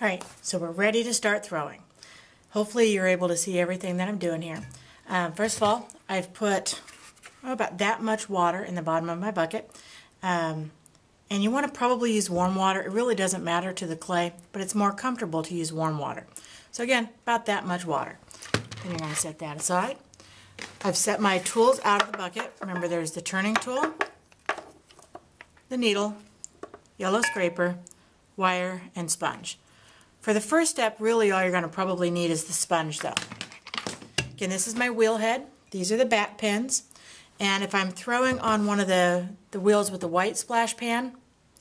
Alright, so we're ready to start throwing. Hopefully you're able to see everything that I'm doing here. First of all, I've put about that much water in the bottom of my bucket. And you want to probably use warm water. It really doesn't matter to the clay, but it's more comfortable to use warm water. So again, about that much water. Then you're going to set that aside. I've set my tools out of the bucket. Remember, there's the turning tool, the needle, yellow scraper, wire, and sponge. For the first step, really all you're going to probably need is the sponge though. Again, this is my wheel head. These are the bat pins. And if I'm throwing on one of the wheels with the white splash pan,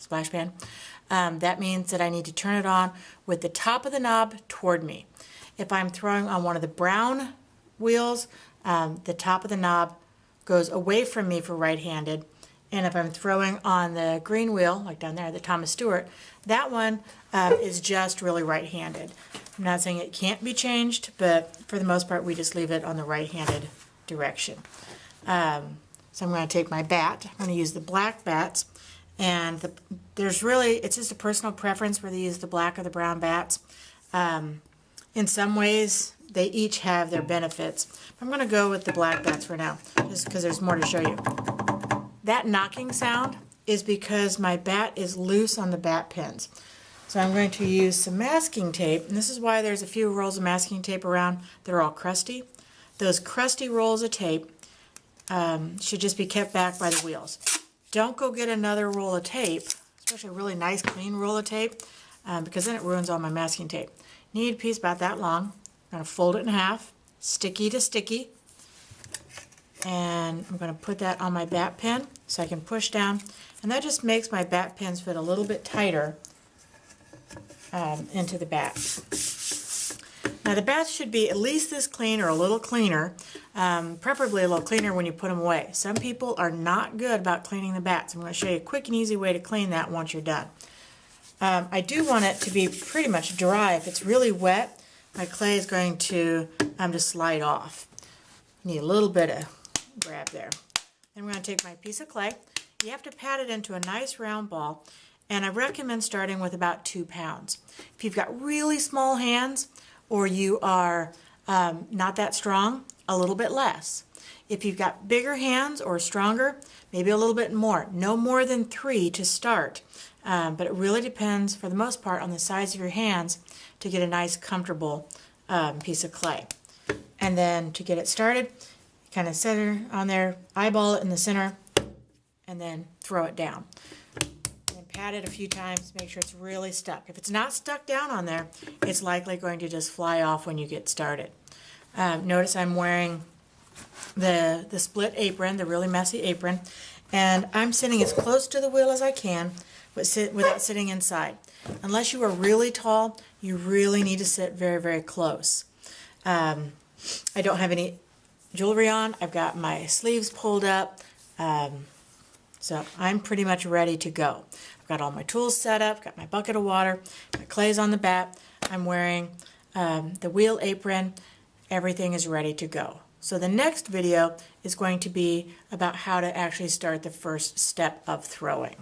that means that I need to turn it on with the top of the knob toward me. If I'm throwing on one of the brown wheels, the top of the knob goes away from me for right-handed. And if I'm throwing on the green wheel, like down there, the Thomas Stewart, that one is just really right-handed. I'm not saying it can't be changed, but for the most part, we just leave it on the right-handed direction. So I'm going to take my bat. I'm going to use the black bats, and it's just a personal preference whether you use the black or the brown bats. In some ways, they each have their benefits. I'm going to go with the black bats for now, just because there's more to show you. That knocking sound is because my bat is loose on the bat pins. So I'm going to use some masking tape, and this is why there's a few rolls of masking tape around. They're all crusty. Those crusty rolls of tape should just be kept back by the wheels. Don't go get another roll of tape, especially a really nice clean roll of tape, because then it ruins all my masking tape. Need a piece about that long. I'm going to fold it in half, sticky to sticky, and I'm going to put that on my bat pin so I can push down, and that just makes my bat pins fit a little bit tighter into the bat. Now the bats should be at least this clean or a little cleaner, preferably a little cleaner when you put them away. Some people are not good about cleaning the bats. I'm going to show you a quick and easy way to clean that once you're done. I do want it to be pretty much dry. If it's really wet, my clay is going to just slide off. Need a little bit of grab there. Then we're going to take my piece of clay. You have to pat it into a nice round ball, and I recommend starting with about 2 pounds. If you've got really small hands or you are not that strong, a little bit less. If you've got bigger hands or stronger, maybe a little bit more. No more than 3 to start, but it really depends for the most part on the size of your hands to get a nice comfortable piece of clay. And then to get it started, kind of center on there, eyeball it in the center, and then throw it down. And pat it a few times, make sure it's really stuck. If it's not stuck down on there, it's likely going to just fly off when you get started. Notice I'm wearing the split apron, the really messy apron, and I'm sitting as close to the wheel as I can without sitting inside. Unless you are really tall, you really need to sit very, very close. I don't have any jewelry on. I've got my sleeves pulled up, so I'm pretty much ready to go. I've got all my tools set up, got my bucket of water, my clay's on the bat, I'm wearing the wheel apron, everything is ready to go. So the next video is going to be about how to actually start the first step of throwing.